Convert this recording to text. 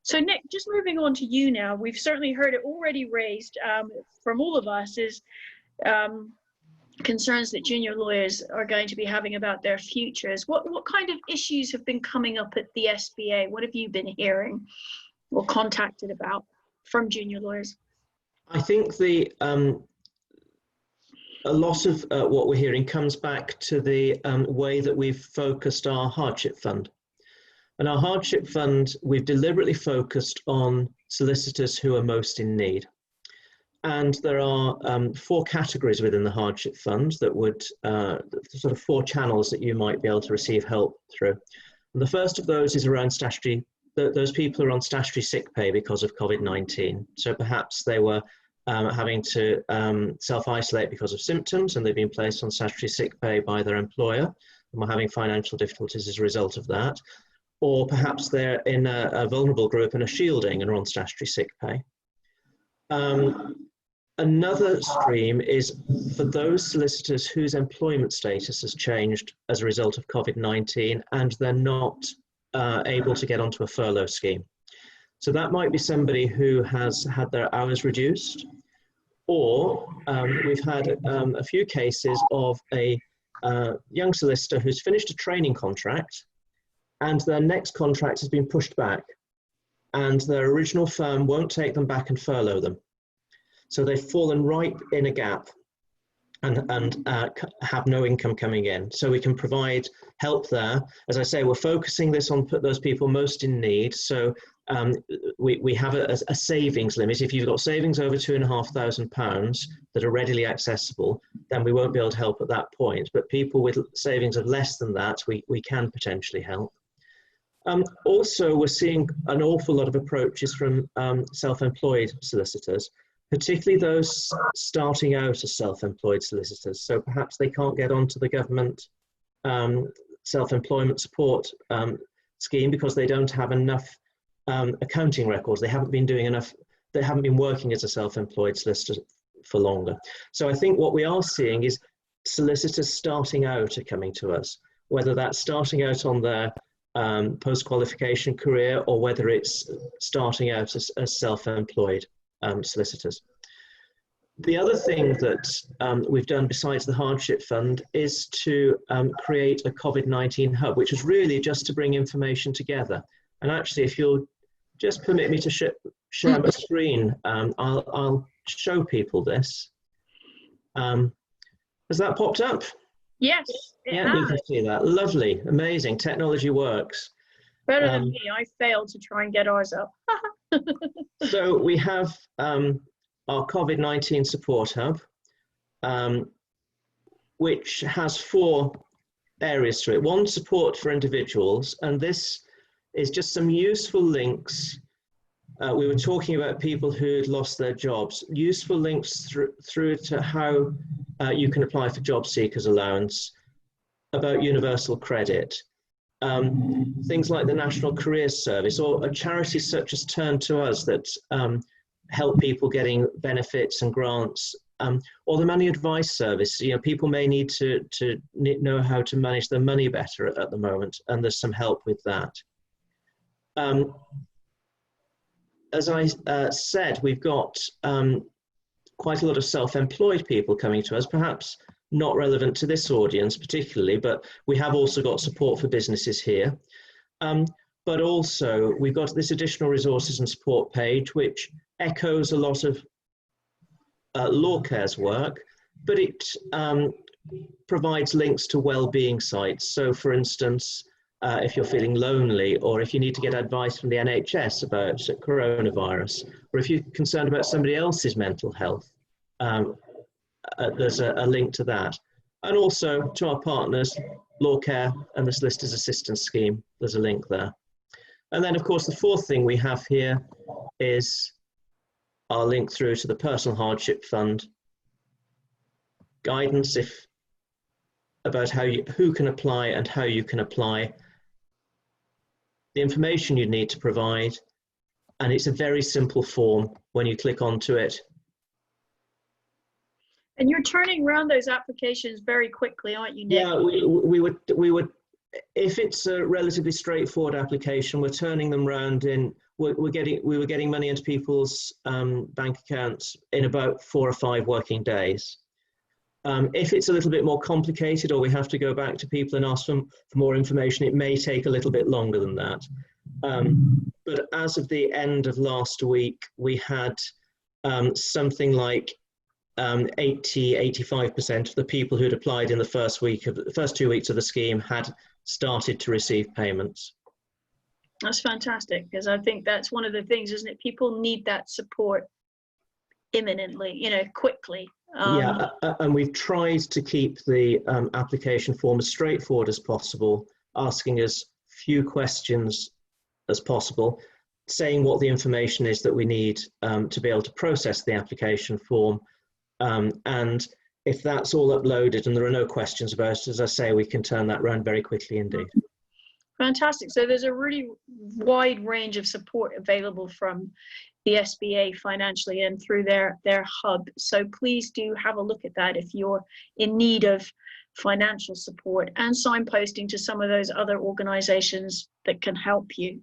So Nick, just moving on to you now, we've certainly heard it already raised from all of us is concerns that junior lawyers are going to be having about their futures. What kind of issues have been coming up at the SBA? What have you been hearing or contacted about from junior lawyers? I think a lot of what we're hearing comes back to the way that we've focused our hardship fund. And our hardship fund, we've deliberately focused on solicitors who are most in need. And there are 4 categories within the hardship fund that would, sort of 4 channels that you might be able to receive help through. And the first of those is around statutory, those people are on statutory sick pay because of COVID-19. So perhaps they were having to self-isolate because of symptoms and they've been placed on statutory sick pay by their employer and were having financial difficulties as a result of that. Or perhaps they're in a vulnerable group and are shielding and are on statutory sick pay. Another stream is for those solicitors whose employment status has changed as a result of COVID-19 and they're not able to get onto a furlough scheme. So that might be somebody who has had their hours reduced, or we've had a few cases of a young solicitor who's finished a training contract and their next contract has been pushed back and their original firm won't take them back and furlough them. So they've fallen right in a gap and have no income coming in. So we can provide help there. As I say, we're focusing this on those people most in need. So we have a savings limit. If you've got savings over £2,500 that are readily accessible, then we won't be able to help at that point. But people with savings of less than that, we can potentially help. Also, we're seeing an awful lot of approaches from self-employed solicitors, particularly those starting out as self-employed solicitors. So perhaps they can't get onto the government self-employment support scheme because they don't have enough accounting records. They haven't been doing enough, they haven't been working as a self-employed solicitor for longer. So I think what we are seeing is solicitors starting out are coming to us, whether that's starting out on their post-qualification career or whether it's starting out as self-employed solicitors. The other thing that we've done besides the hardship fund is to create a COVID-19 hub, which is really just to bring information together. And actually, if you'll just permit me to share my screen, I'll show people this. Has that popped up? Yes. Yeah, you can see that. Lovely, amazing. Technology works. Better than me. I failed to try and get ours up. So we have our COVID-19 support hub, which has 4 areas to it. One, support for individuals, and this is just some useful links. We were talking about people who'd lost their jobs, useful links through to how you can apply for job seekers allowance, about universal credit, things like the National Careers Service or charities such as Turn to Us that help people getting benefits and grants, or the Money Advice Service. You know, people may need to know how to manage their money better at the moment, and there's some help with that. As I said, we've got quite a lot of self-employed people coming to us, perhaps not relevant to this audience particularly, but we have also got support for businesses here. But also we've got this additional resources and support page, which echoes a lot of LawCare's work, but it provides links to well-being sites. So for instance, if you're feeling lonely, or if you need to get advice from the NHS about coronavirus, or if you're concerned about somebody else's mental health, there's a link to that. And also to our partners, LawCare and the Solicitors Assistance Scheme, there's a link there. And then of course the 4th thing we have here is our link through to the Personal Hardship Fund, guidance about who can apply and how you can apply, the information you need to provide, and it's a very simple form when you click onto it. And you're turning around those applications very quickly, aren't you, Nick? Yeah, we would if it's a relatively straightforward application, we're turning them around in, we were getting money into people's bank accounts in about 4 or 5 working days. If it's a little bit more complicated, or we have to go back to people and ask them for more information, it may take a little bit longer than that. But as of the end of last week, we had something like 85% of the people who had applied in the first 2 weeks of the scheme had started to receive payments. That's fantastic, because I think that's one of the things, isn't it? People need that support imminently, you know, quickly. Yeah, and we've tried to keep the application form as straightforward as possible, asking as few questions as possible, saying what the information is that we need to be able to process the application form. And if that's all uploaded and there are no questions about it, as I say, we can turn that around very quickly indeed. Fantastic. So there's a really wide range of support available from the SBA financially and through their hub. So please do have a look at that if you're in need of financial support, and signposting to some of those other organizations that can help you.